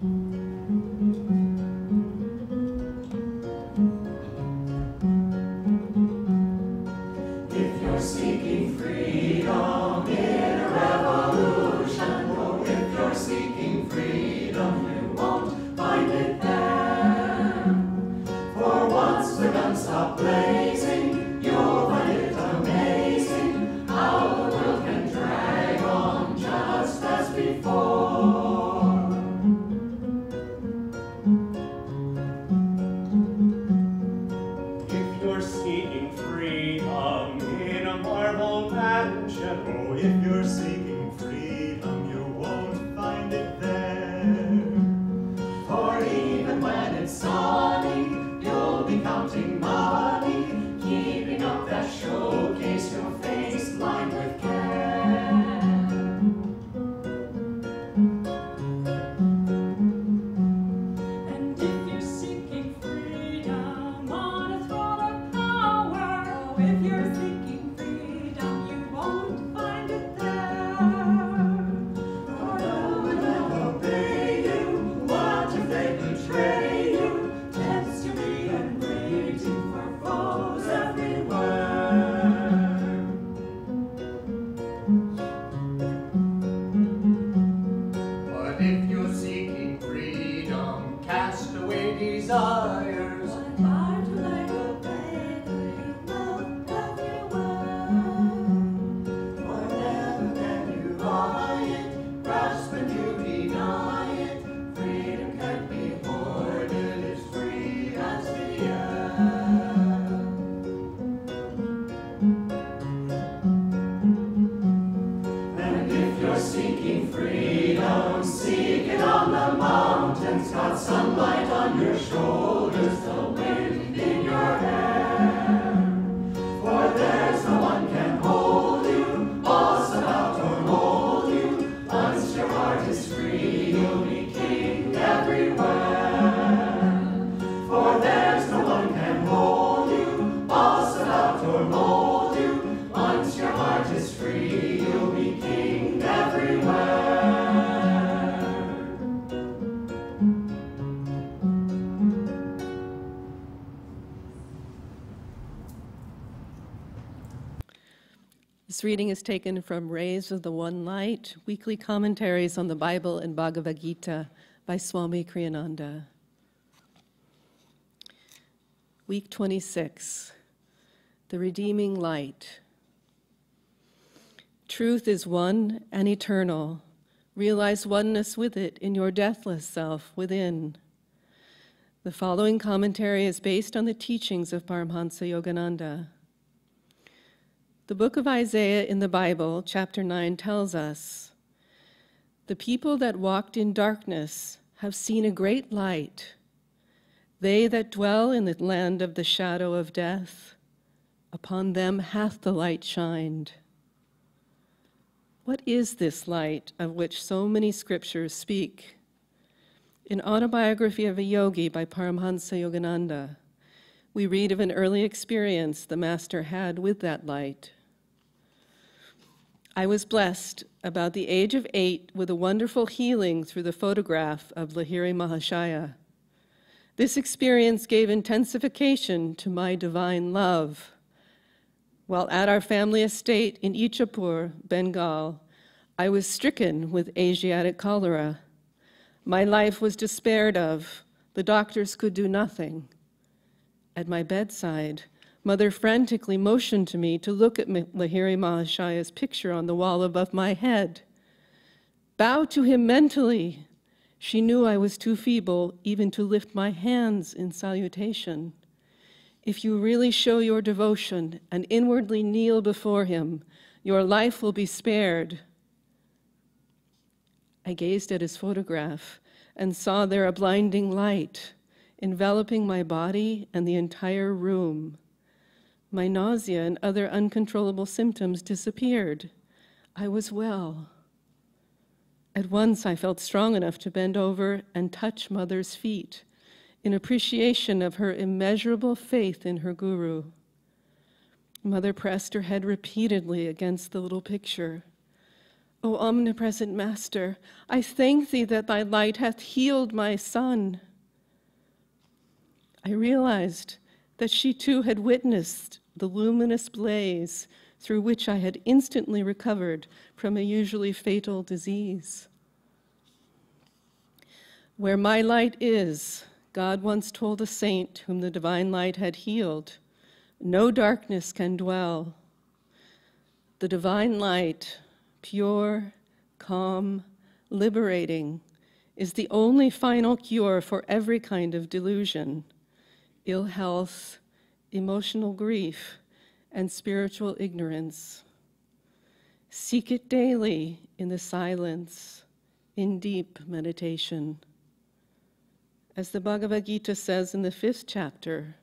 If you're seeking freedom in a revolution, or if you're seeking freedom, you won't find it there. For once the guns stop blazing, you'll find it amazing how the world can drag on just as before. If you're seeking freedom in a marble mansion, oh, if you're seeking freedom, you won't find it there. For even when it's sunny, you'll be counting money, keeping up that showcase your face lined with care. And if you're seeking freedom on a throne of power, oh, if you're seeking freedom, you won't find it there. For no one will obey you, what if they betray you? Tends to be enraging for foes everywhere. But if you're seeking freedom, cast away desires. What far to light obey the love everywhere. For never can you buy it, grasp and you deny it. Freedom can't be hoarded, it's free as the air. And if you're seeking freedom, seek it on the mountains. Got sunlight on your shoulders, the wind in your hair. For there's no one can hold you, boss about or mold you. Once your heart is free, you'll be king everywhere. For there's no one can hold you, boss about or mold you. Once your heart is free, you'll be king everywhere. This reading is taken from Rays of the One Light, Weekly Commentaries on the Bible and Bhagavad Gita by Swami Kriyananda. Week 26, The Redeeming Light. Truth is one and eternal. Realize oneness with it in your deathless self within. The following commentary is based on the teachings of Paramhansa Yogananda. The book of Isaiah in the Bible, chapter 9, tells us, "The people that walked in darkness have seen a great light. They that dwell in the land of the shadow of death, upon them hath the light shined." What is this light of which so many scriptures speak? In Autobiography of a Yogi by Paramhansa Yogananda, we read of an early experience the Master had with that light. I was blessed about the age of 8 with a wonderful healing through the photograph of Lahiri Mahashaya. This experience gave intensification to my divine love. While at our family estate in Ichapur, Bengal, I was stricken with Asiatic cholera. My life was despaired of. The doctors could do nothing. At my bedside, Mother frantically motioned to me to look at Lahiri Mahashaya's picture on the wall above my head. Bow to him mentally. She knew I was too feeble even to lift my hands in salutation. If you really show your devotion and inwardly kneel before him, your life will be spared. I gazed at his photograph and saw there a blinding light enveloping my body and the entire room. My nausea and other uncontrollable symptoms disappeared. I was well. At once I felt strong enough to bend over and touch Mother's feet in appreciation of her immeasurable faith in her guru. Mother pressed her head repeatedly against the little picture. O omnipresent Master, I thank thee that thy light hath healed my son. I realized that she too had witnessed the luminous blaze through which I had instantly recovered from a usually fatal disease. Where my light is, God once told a saint whom the divine light had healed, no darkness can dwell. The divine light, pure, calm, liberating, is the only final cure for every kind of delusion, ill health, emotional grief, and spiritual ignorance. Seek it daily in the silence, in deep meditation. As the Bhagavad Gita says in the 5th chapter,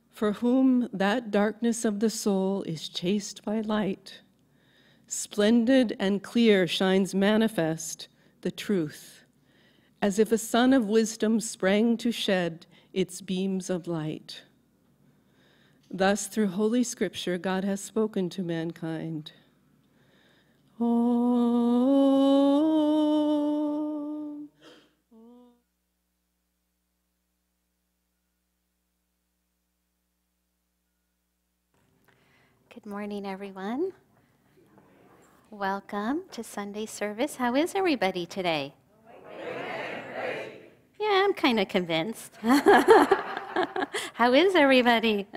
for whom that darkness of the soul is chased by light, splendid and clear shines manifest the truth, as if a sun of wisdom sprang to shed its beams of light. Thus, through Holy Scripture, God has spoken to mankind. Om. Good morning, everyone. Welcome to Sunday service. How is everybody today? Yeah, I'm kind of convinced. How is everybody?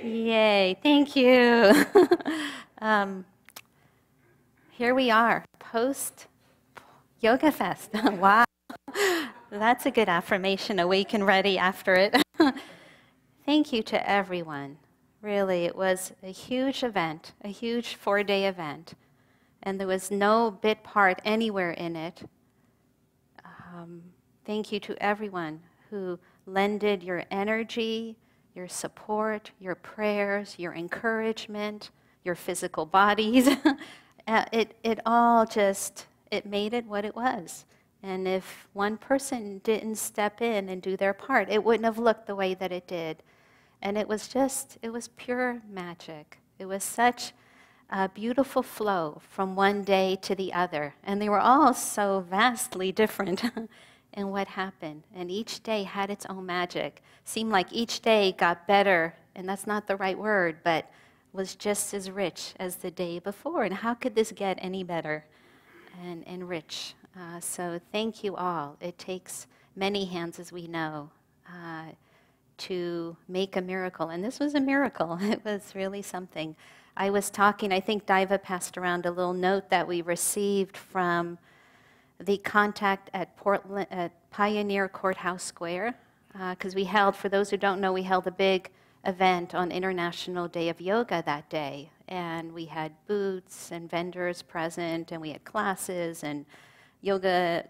Yay, thank you. Here we are, post Yoga Fest. Wow, that's a good affirmation, awake and ready after it. Thank you to everyone. Really, it was a huge event, a huge 4-day event, and there was no bit part anywhere in it. Thank you to everyone who lended your energy, your support, your prayers, your encouragement, your physical bodies. It all just, it made it what it was. And if one person didn't step in and do their part, it wouldn't have looked the way that it did. And it was pure magic. It was such a beautiful flow from one day to the other. And they were all so vastly different in what happened. And each day had its own magic. Seemed like each day got better, and that's not the right word, but was just as rich as the day before. And how could this get any better and rich? So thank you all. It takes many hands, as we know, to make a miracle. And this was a miracle. It was really something. I was talking, I think Daiva passed around a little note that we received from the contact at Pioneer Courthouse Square, because we held, for those who don't know, we held a big event on International Day of Yoga that day. And we had booths and vendors present, and we had classes and yoga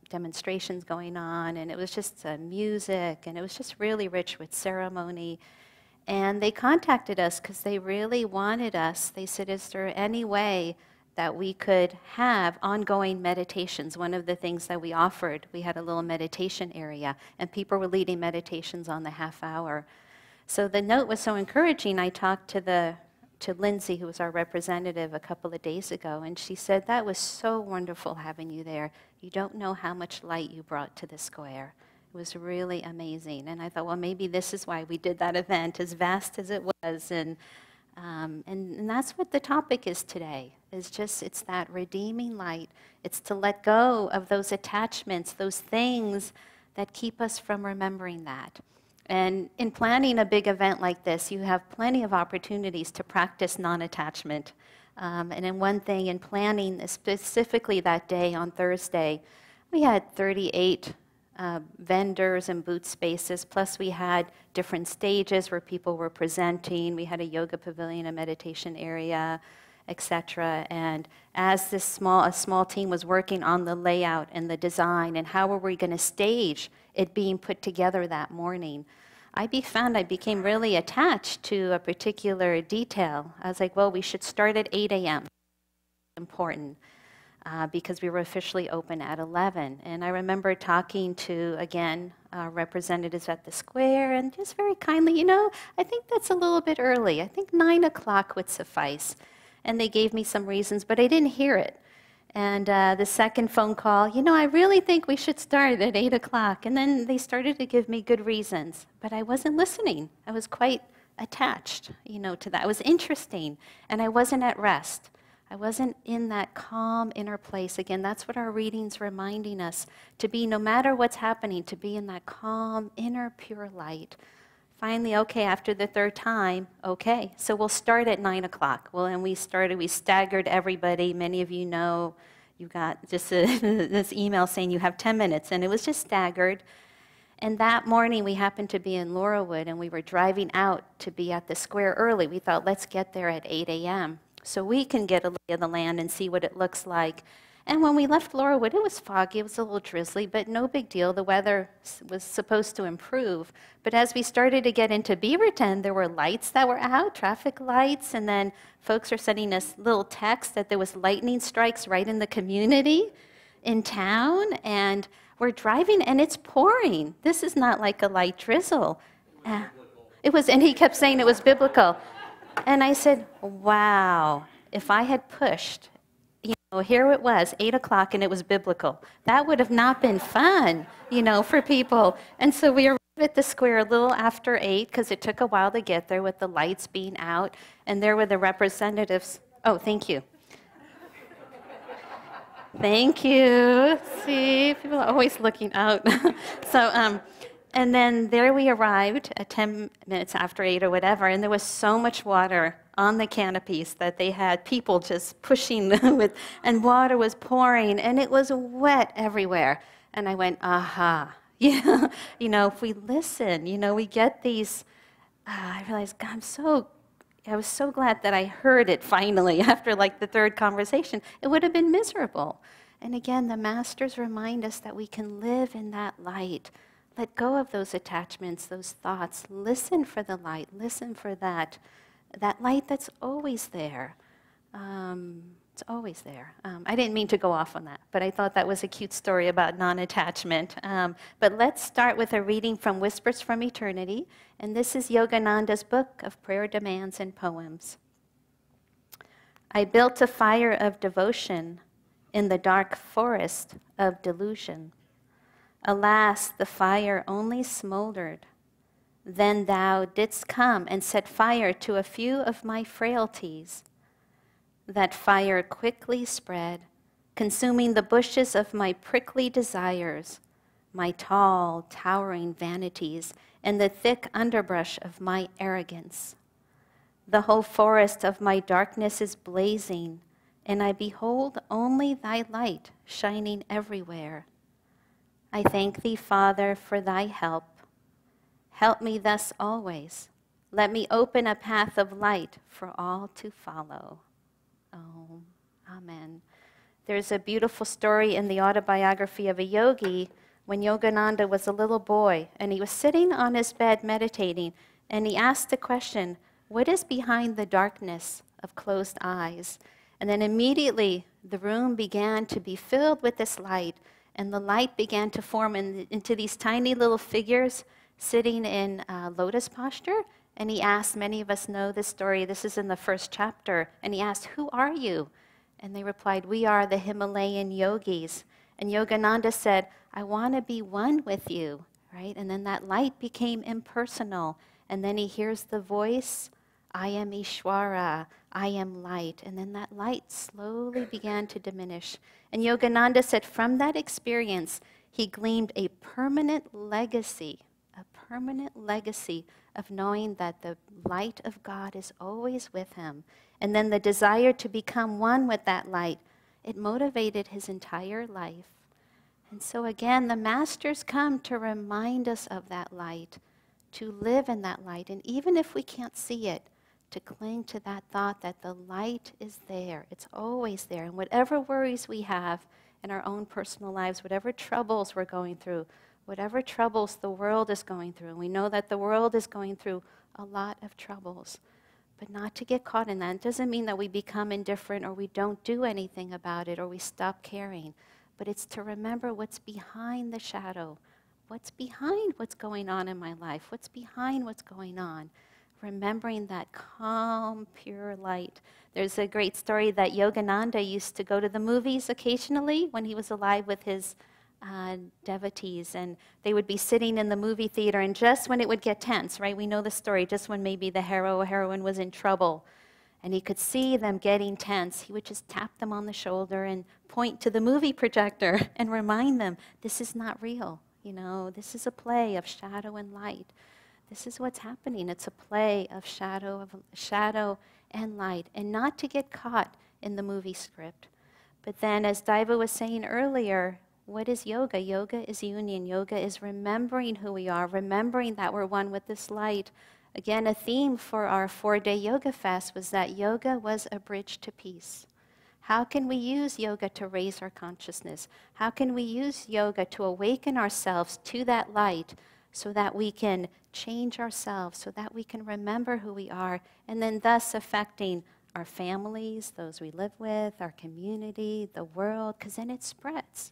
demonstrations going on, and it was just music, and it was just really rich with ceremony. And they contacted us because they really wanted us. They said, is there any way that we could have ongoing meditations? One of the things that we offered, we had a little meditation area, and people were leading meditations on the half hour. So the note was so encouraging. I talked to Lindsay, who was our representative, a couple of days ago, and she said, that was so wonderful having you there. You don't know how much light you brought to the square. It was really amazing. And I thought, well, maybe this is why we did that event, as vast as it was. And that's what the topic is today, it's that redeeming light. It's to let go of those attachments, those things that keep us from remembering that. And in planning a big event like this, you have plenty of opportunities to practice non-attachment. And in one thing, in planning specifically that day on Thursday, we had 38 vendors and booth spaces, plus we had different stages where people were presenting. We had a yoga pavilion, a meditation area, etc. And as a small team was working on the layout and the design and how were we going to stage it being put together that morning, I became really attached to a particular detail. I was like, well, we should start at 8 a.m. Important. Because we were officially open at 11. And I remember talking to, again, representatives at the square, and just very kindly, I think that's a little bit early. I think 9 o'clock would suffice. And they gave me some reasons, but I didn't hear it. And the second phone call, I really think we should start at 8 o'clock. And then they started to give me good reasons, but I wasn't listening. I was quite attached, to that. It was interesting, and I wasn't at rest. I wasn't in that calm inner place. Again, that's what our reading's reminding us, to be, no matter what's happening, to be in that calm, inner, pure light. Finally, okay, after the third time, okay, so we'll start at 9 o'clock. Well, and we staggered everybody. Many of you know, you got just this email saying you have 10 minutes, and it was just staggered. And that morning, we happened to be in Laurelwood, and we were driving out to be at the square early. We thought, let's get there at 8 a.m. so we can get a lay of the land and see what it looks like. And when we left Laurelwood, it was foggy, it was a little drizzly, but no big deal. The weather was supposed to improve. But as we started to get into Beaverton, there were lights that were out, traffic lights, and then folks are sending us little texts that there was lightning strikes right in the community in town, and we're driving, and it's pouring. This is not like a light drizzle. It was, and he kept saying it was biblical. And I said, wow, if I had pushed, here it was, 8 o'clock, and it was biblical. That would have not been fun, for people. And so we arrived at the square a little after 8, because it took a while to get there with the lights being out, and there were the representatives. Oh, thank you. Thank you. See, people are always looking out. And then there we arrived at 10 minutes after 8 or whatever, and there was so much water on the canopies that they had people just pushing with, and water was pouring, and it was wet everywhere. And I went, aha. If we listen, we get these, I realized, God, I was so glad that I heard it finally after like the third conversation. It would have been miserable. And again, the masters remind us that we can live in that light. Let go of those attachments, those thoughts. Listen for the light. Listen for that light that's always there. It's always there. I didn't mean to go off on that, but I thought that was a cute story about non-attachment. But let's start with a reading from Whispers from Eternity, and this is Yogananda's book of prayer demands and poems. I built a fire of devotion in the dark forest of delusion. Alas, the fire only smoldered. Then thou didst come and set fire to a few of my frailties. That fire quickly spread, consuming the bushes of my prickly desires, my tall, towering vanities, and the thick underbrush of my arrogance. The whole forest of my darkness is blazing, and I behold only thy light shining everywhere. I thank thee, Father, for thy help. Help me thus always. Let me open a path of light for all to follow. Oh, amen. There's a beautiful story in the autobiography of a yogi when Yogananda was a little boy, and he was sitting on his bed meditating, and he asked the question, what is behind the darkness of closed eyes? And then immediately the room began to be filled with this light, and the light began to form into these tiny little figures sitting in lotus posture. And he asked, many of us know this story, this is in the first chapter, and he asked, who are you? And they replied, we are the Himalayan yogis. And Yogananda said, I want to be one with you, right? And then that light became impersonal. And then he hears the voice, I am Ishwara, I am light. And then that light slowly began to diminish. And Yogananda said from that experience, he gleaned a permanent legacy of knowing that the light of God is always with him. And then the desire to become one with that light, it motivated his entire life. And so again, the masters come to remind us of that light, to live in that light. And even if we can't see it, to cling to that thought that the light is there. It's always there. And whatever worries we have in our own personal lives, whatever troubles we're going through, whatever troubles the world is going through, and we know that the world is going through a lot of troubles, but not to get caught in that. It doesn't mean that we become indifferent or we don't do anything about it or we stop caring, but it's to remember what's behind the shadow, what's behind what's going on in my life, what's behind what's going on. remembering that calm, pure light. There's a great story that Yogananda used to go to the movies occasionally when he was alive with his devotees, and they would be sitting in the movie theater, and just when it would get tense, right, we know the story, just when maybe the hero or heroine was in trouble, and he could see them getting tense, he would just tap them on the shoulder and point to the movie projector and remind them, this is not real, you know, this is a play of shadow and light. This is what's happening. It's a play of shadow and light, and not to get caught in the movie script. But then, as Daiva was saying earlier, what is yoga? Yoga is union. Yoga is remembering who we are, remembering that we're one with this light. Again, a theme for our 4-day yoga fast was that yoga was a bridge to peace. How can we use yoga to raise our consciousness? How can we use yoga to awaken ourselves to that light so that we can change ourselves, so that we can remember who we are, and then thus affecting our families, those we live with, our community, the world, because then it spreads.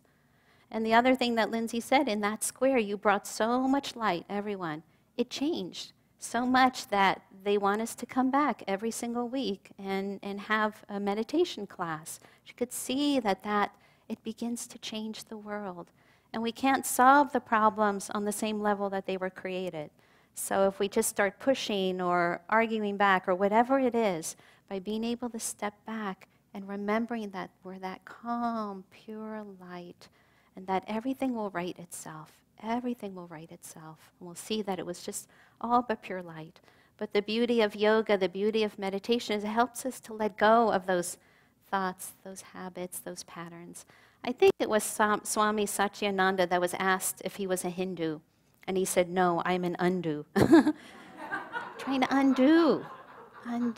And the other thing that Lindsay said, in that square, you brought so much light, everyone. It changed so much that they want us to come back every single week and have a meditation class. You could see that it begins to change the world. And we can't solve the problems on the same level that they were created. So if we just start pushing or arguing back or whatever it is, by being able to step back and remembering that we're that calm, pure light, and that everything will right itself. Everything will right itself. And we'll see that it was just all but pure light. But the beauty of yoga, the beauty of meditation is it helps us to let go of those thoughts, those habits, those patterns. I think it was Swami Satyananda that was asked if he was a Hindu. And he said, no, I'm an undu. Trying to undo. And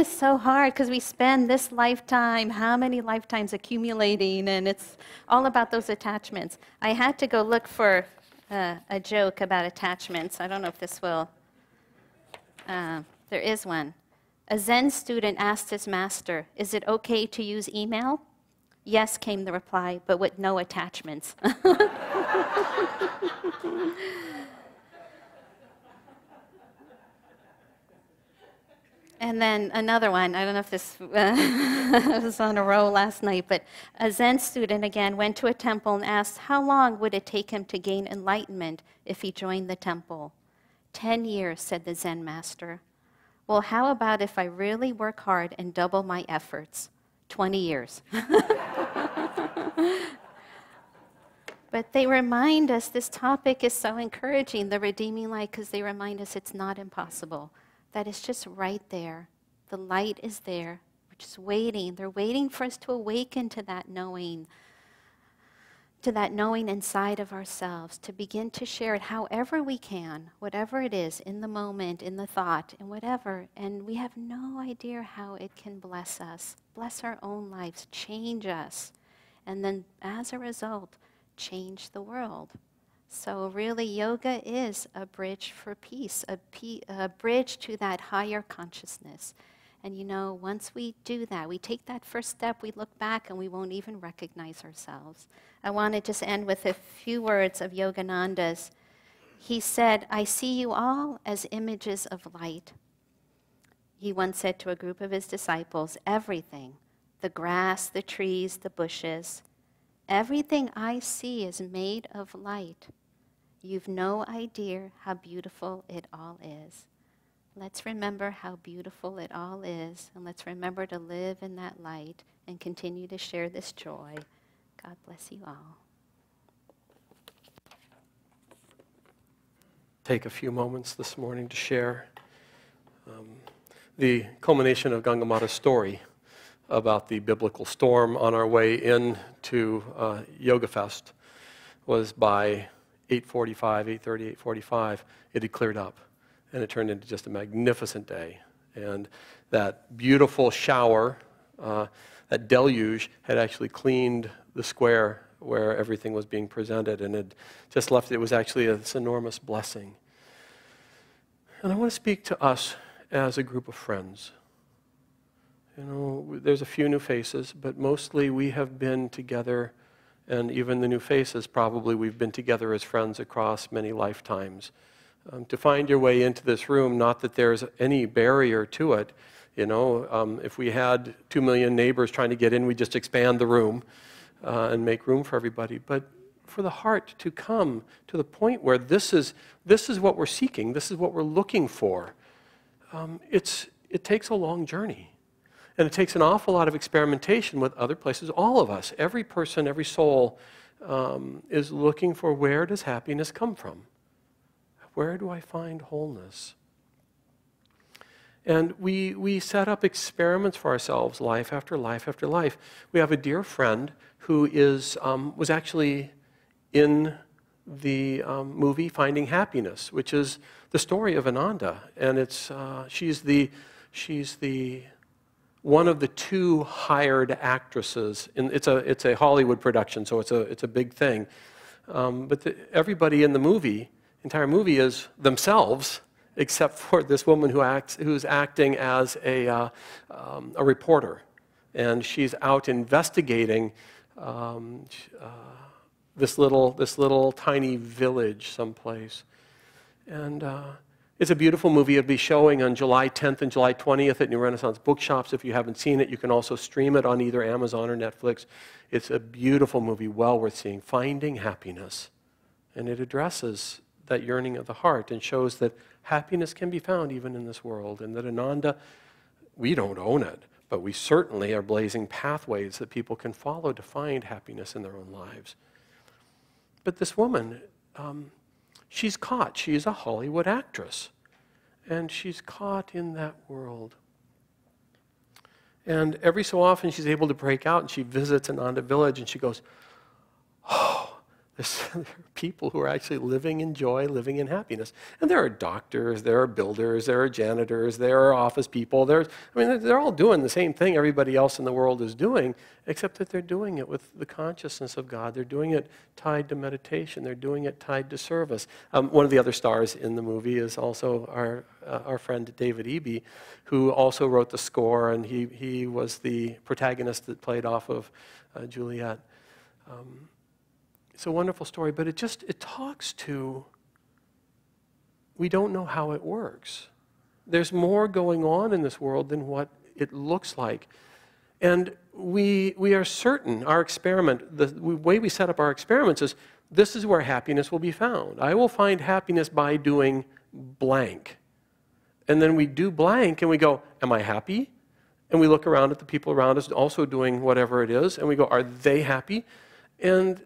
it's so hard because we spend this lifetime, how many lifetimes accumulating, and it's all about those attachments. I had to go look for a joke about attachments. I don't know if this will. There is one. A Zen student asked his master, is it okay to use email? Yes, came the reply, but with no attachments. And then another one, I don't know if this was on a roll last night, but a Zen student, again, went to a temple and asked how long would it take him to gain enlightenment if he joined the temple. 10 years, said the Zen master. Well, how about if I really work hard and double my efforts? 20 years. But they remind us, this topic is so encouraging, the redeeming light, because they remind us it's not impossible. That it's just right there. The light is there. We're just waiting. They're waiting for us to awaken to that knowing inside of ourselves, to begin to share it however we can, whatever it is, in the moment, in the thought, and whatever. And we have no idea how it can bless us, bless our own lives, change us, and then as a result, change the world. So really, yoga is a bridge for peace, a bridge to that higher consciousness. And you know, once we do that, we take that first step, we look back and we won't even recognize ourselves. I want to just end with a few words of Yogananda's. He said, I see you all as images of light. He once said to a group of his disciples, everything, the grass, the trees, the bushes, everything I see is made of light. You've no idea how beautiful it all is. Let's remember how beautiful it all is, and let's remember to live in that light and continue to share this joy. God bless you all. Take a few moments this morning to share the culmination of Gangamata's story about the biblical storm on our way into Yoga Fest was by 8:30, 8:45, it had cleared up. And it turned into just a magnificent day. And that beautiful shower, that deluge, had actually cleaned the square where everything was being presented. And it just left, it was actually this enormous blessing. And I want to speak to us as a group of friends. You know, there's a few new faces, but mostly we have been together, and even the new faces, probably we've been together as friends across many lifetimes. to find your way into this room, not that there's any barrier to it. You know, if we had 2 million neighbors trying to get in, we'd just expand the room and make room for everybody. But for the heart to come to the point where this is what we're seeking, this is what we're looking for, it takes a long journey. And it takes an awful lot of experimentation with other places. All of us, every person, every soul is looking for, where does happiness come from? Where do I find wholeness? And we set up experiments for ourselves, life after life after life. We have a dear friend who was actually in the movie Finding Happiness, which is the story of Ananda. And she's the one of the 2 hired actresses. It's a Hollywood production, so it's a big thing. But everybody in the entire movie is themselves, except for this woman who's acting as a reporter, and she's out investigating this little tiny village someplace, and it's a beautiful movie. It'll be showing on July 10th and July 20th at New Renaissance Bookshops. If you haven't seen it, you can also stream it on either Amazon or Netflix. It's a beautiful movie, well worth seeing. Finding Happiness, and it addresses that yearning of the heart and shows that happiness can be found even in this world, and that Ananda, we don't own it, but we certainly are blazing pathways that people can follow to find happiness in their own lives. But this woman, she's caught. She's a Hollywood actress, and she's caught in that world. And every so often she's able to break out, and she visits Ananda village, and she goes, oh, there are people who are actually living in joy, living in happiness. And there are doctors, there are builders, there are janitors, there are office people. They're all doing the same thing everybody else in the world is doing, except that they're doing it with the consciousness of God. They're doing it tied to meditation. They're doing it tied to service. One of the other stars in the movie is also our friend David Eby, who also wrote the score, and he was the protagonist that played off of Juliet. It's a wonderful story, but it talks to, we don't know how it works. There's more going on in this world than what it looks like. And we are certain, our experiment, the way we set up our experiments is, this is where happiness will be found. I will find happiness by doing blank. And then we do blank and we go, am I happy? And we look around at the people around us also doing whatever it is, and we go, are they happy? And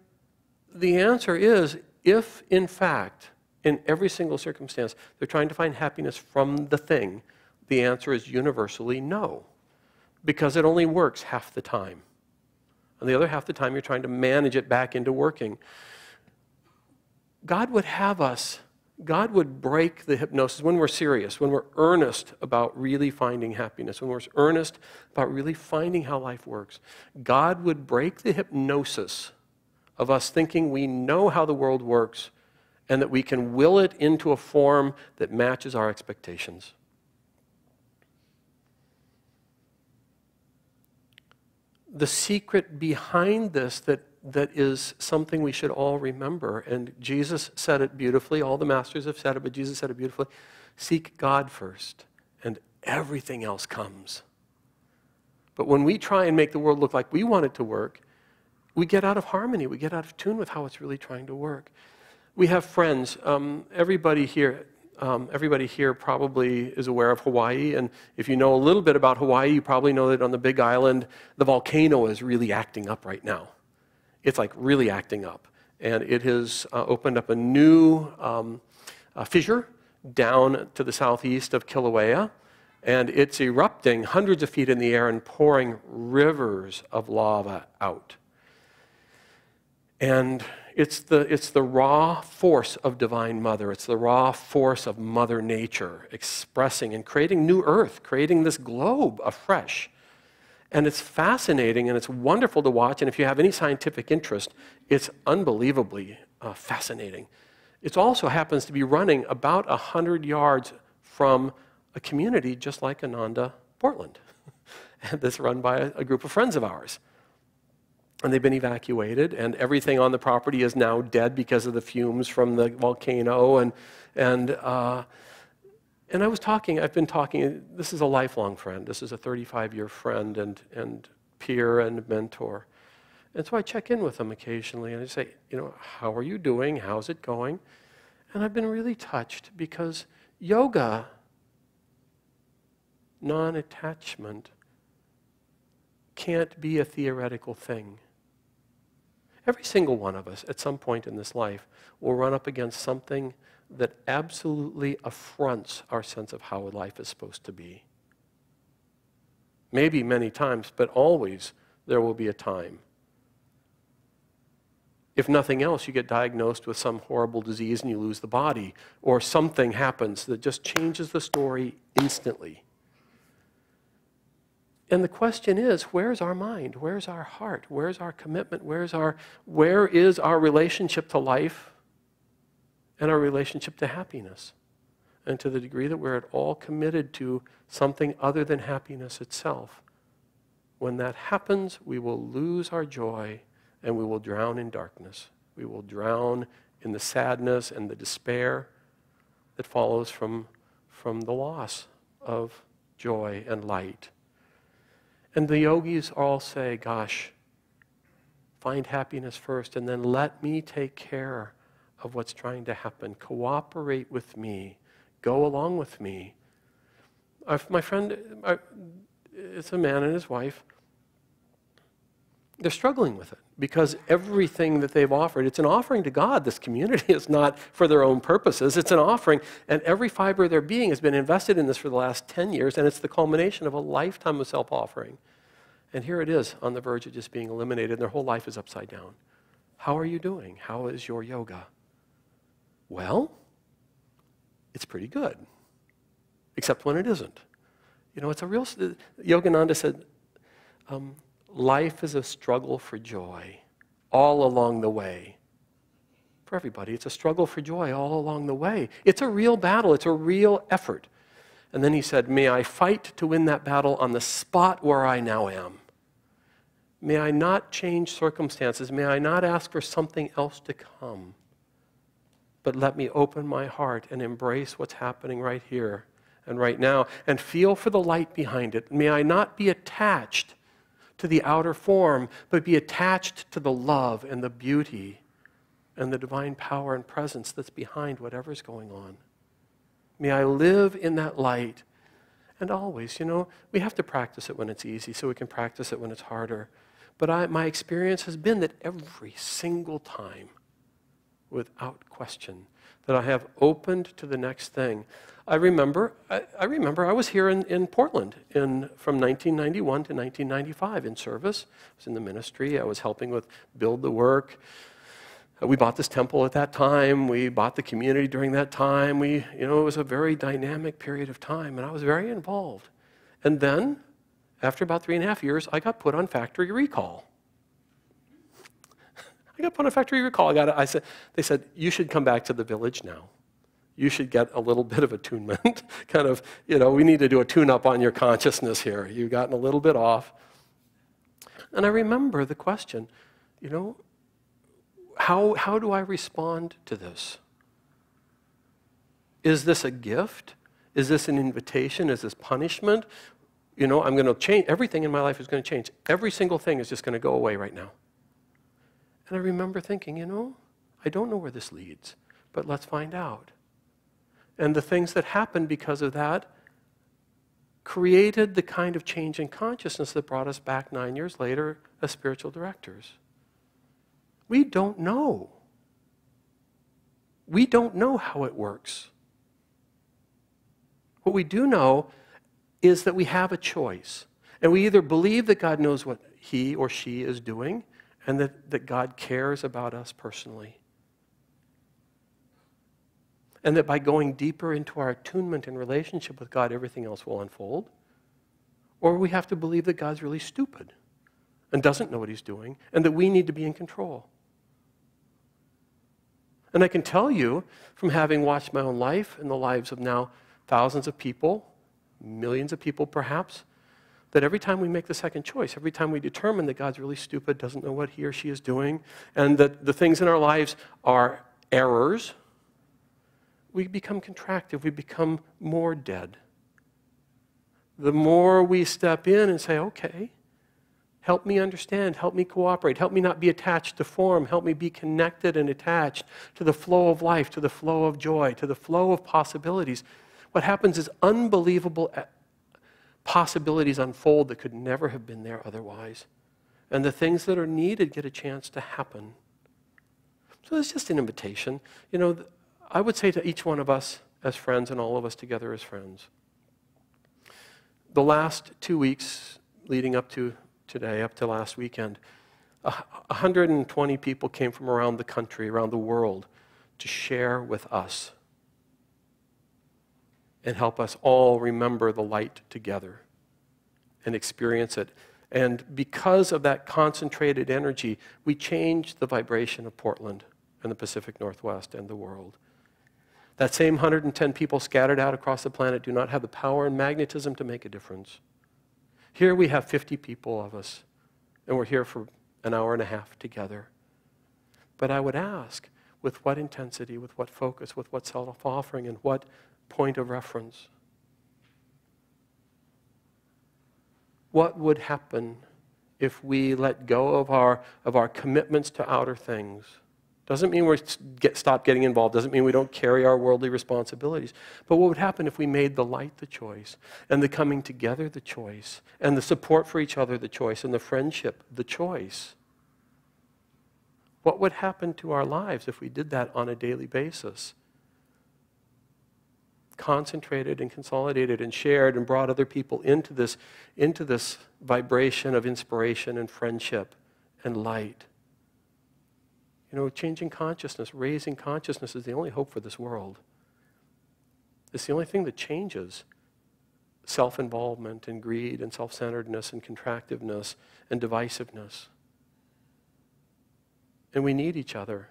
the answer is, if in fact, in every single circumstance, they're trying to find happiness from the thing, the answer is universally no, because it only works half the time. And the other half the time, you're trying to manage it back into working. God would break the hypnosis when we're serious, when we're earnest about really finding happiness, when we're earnest about really finding how life works. God would break the hypnosis of us thinking we know how the world works and that we can will it into a form that matches our expectations. The secret behind this that is something we should all remember, and Jesus said it beautifully, all the masters have said it, but Jesus said it beautifully, seek God first, and everything else comes. But when we try and make the world look like we want it to work, we get out of harmony, we get out of tune with how it's really trying to work. We have friends, everybody here probably is aware of Hawaii, and if you know a little bit about Hawaii, you probably know that on the Big Island, the volcano is really acting up right now. It's like really acting up, and it has opened up a new fissure down to the southeast of Kilauea, and it's erupting hundreds of feet in the air and pouring rivers of lava out. And it's the raw force of Divine Mother. It's the raw force of Mother Nature expressing and creating new earth, creating this globe afresh. And it's fascinating and it's wonderful to watch. And if you have any scientific interest, it's unbelievably fascinating. It also happens to be running about 100 yards from a community just like Ananda, Portland. And that's run by a group of friends of ours. and they've been evacuated, and everything on the property is now dead because of the fumes from the volcano. And I've been talking, this is a lifelong friend. This is a 35-year friend and peer and mentor. And so I check in with them occasionally, and I say, how are you doing? How's it going? And I've been really touched because yoga, non-attachment, can't be a theoretical thing. Every single one of us at some point in this life will run up against something that absolutely affronts our sense of how life is supposed to be. Maybe many times, but always there will be a time. If nothing else, you get diagnosed with some horrible disease and you lose the body, or something happens that just changes the story instantly. And the question is, where's our mind? Where's our heart? Where's our commitment? Where is our relationship to life and our relationship to happiness? And to the degree that we're at all committed to something other than happiness itself, when that happens, we will lose our joy and we will drown in darkness. We will drown in the sadness and the despair that follows from the loss of joy and light. And the yogis all say, gosh, find happiness first and then let me take care of what's trying to happen. Cooperate with me. Go along with me. My friend, it's a man and his wife. They're struggling with it because everything that they've offered, it's an offering to God. This community is not for their own purposes. It's an offering, and every fiber of their being has been invested in this for the last 10 years, and it's the culmination of a lifetime of self-offering. And here it is on the verge of just being eliminated, and their whole life is upside down. How are you doing? How is your yoga? Well, it's pretty good, except when it isn't. It's a real, Yogananda said, life is a struggle for joy all along the way. For everybody, it's a struggle for joy all along the way. It's a real battle. It's a real effort. And then he said, may I fight to win that battle on the spot where I now am. May I not change circumstances. May I not ask for something else to come. But let me open my heart and embrace what's happening right here and right now and feel for the light behind it. May I not be attached to the outer form, but be attached to the love and the beauty and the divine power and presence that's behind whatever's going on. May I live in that light. And always, we have to practice it when it's easy so we can practice it when it's harder. But my experience has been that every single time, without question, that I have opened to the next thing. I remember I was here in Portland from 1991 to 1995 in service. I was in the ministry. I was helping with build the work. We bought this temple at that time. We bought the community during that time. It was a very dynamic period of time, and I was very involved. And then, after about 3.5 years, I got put on factory recall. They said, you should come back to the village now. You should get a little bit of attunement. We need to do a tune-up on your consciousness here. You've gotten a little bit off. And I remember the question, how do I respond to this? Is this a gift? Is this an invitation? Is this punishment? I'm going to change. Everything in my life is going to change. Every single thing is just going to go away right now. And I remember thinking, I don't know where this leads, but let's find out. And the things that happened because of that created the kind of change in consciousness that brought us back 9 years later as spiritual directors. We don't know. We don't know how it works. What we do know is that we have a choice. And we either believe that God knows what he or she is doing and that God cares about us personally. And that by going deeper into our attunement and relationship with God, everything else will unfold. Or we have to believe that God's really stupid and doesn't know what he's doing and that we need to be in control. And I can tell you, from having watched my own life and the lives of now thousands of people, millions of people perhaps, that every time we make the second choice, every time we determine that God's really stupid, doesn't know what he or she is doing, and that the things in our lives are errors, we become contracted, we become more dead. The more we step in and say, okay, help me understand, help me cooperate, help me not be attached to form, help me be connected and attached to the flow of life, to the flow of joy, to the flow of possibilities. What happens is unbelievable possibilities unfold that could never have been there otherwise. And the things that are needed get a chance to happen. So it's just an invitation. You know, I would say to each one of us as friends and all of us together as friends, the last 2 weeks leading up to today, up to last weekend, 120 people came from around the country, around the world, to share with us and help us all remember the light together and experience it. And because of that concentrated energy, we changed the vibration of Portland and the Pacific Northwest and the world. That same 110 people scattered out across the planet do not have the power and magnetism to make a difference. Here we have 50 people of us, and we're here for an hour and a half together. But I would ask, with what intensity, with what focus, with what self-offering, and what point of reference? What would happen if we let go of our commitments to outer things? Doesn't mean we stop getting involved, doesn't mean we don't carry our worldly responsibilities. But what would happen if we made the light the choice, and the coming together the choice, and the support for each other the choice, and the friendship the choice? What would happen to our lives if we did that on a daily basis? Concentrated and consolidated and shared and brought other people into this vibration of inspiration and friendship and light. You know, changing consciousness, raising consciousness is the only hope for this world. It's the only thing that changes self-involvement and greed and self-centeredness and contractiveness and divisiveness. And we need each other.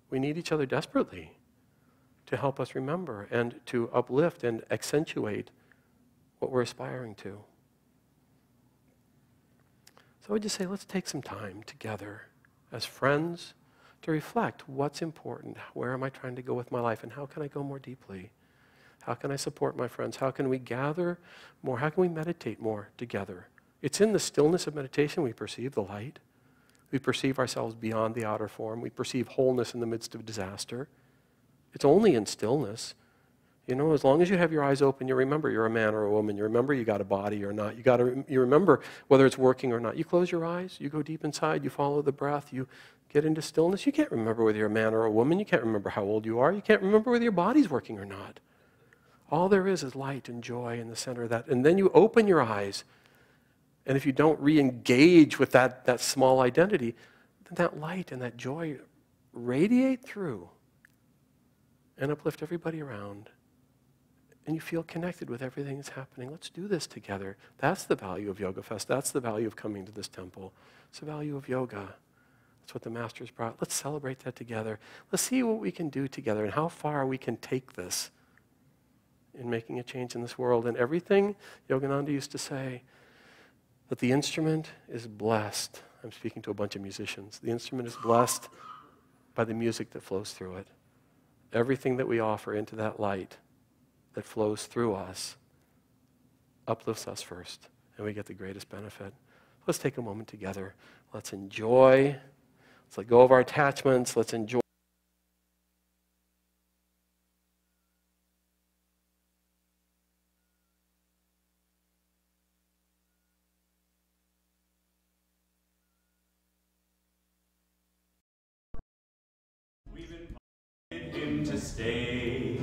We need each other desperately to help us remember and to uplift and accentuate what we're aspiring to. So I would just say, let's take some time together as friends to reflect what's important, where am I trying to go with my life, and how can I go more deeply? How can I support my friends? How can we gather more? How can we meditate more together? It's in the stillness of meditation we perceive the light. We perceive ourselves beyond the outer form. We perceive wholeness in the midst of disaster. It's only in stillness. You know, as long as you have your eyes open, you remember you're a man or a woman. You remember you got a body or not. You remember whether it's working or not. You close your eyes, you go deep inside, you follow the breath, you get into stillness. You can't remember whether you're a man or a woman. You can't remember how old you are. You can't remember whether your body's working or not. All there is light and joy in the center of that. And then you open your eyes, and if you don't re-engage with that small identity, then that light and that joy radiate through and uplift everybody around. And you feel connected with everything that's happening. Let's do this together. That's the value of Yoga Fest. That's the value of coming to this temple. It's the value of yoga. That's what the Masters brought. Let's celebrate that together. Let's see what we can do together and how far we can take this in making a change in this world. And everything Yogananda used to say, that the instrument is blessed. I'm speaking to a bunch of musicians. The instrument is blessed by the music that flows through it. Everything that we offer into that light that flows through us uplifts us first, and we get the greatest benefit. Let's take a moment together. Let's enjoy. Let's let go of our attachments. Let's enjoy. We've invited him to stay.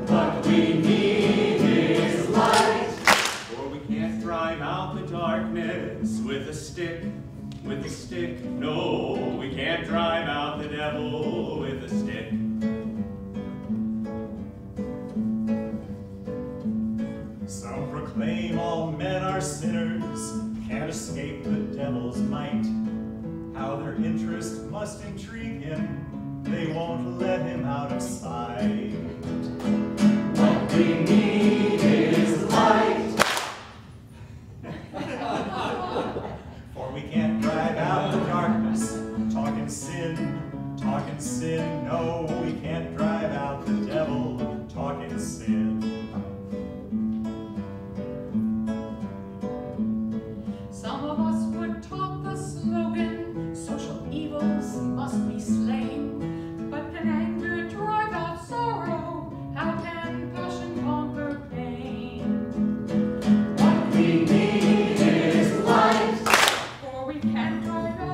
What we need is light. For we can't drive out the darkness with a stick, with a stick. No, we can't drive out the devil with a stick. Some proclaim all men are sinners, can't escape the devil's might. How their interest must intrigue him, they won't let him out of sight. What we need is light. right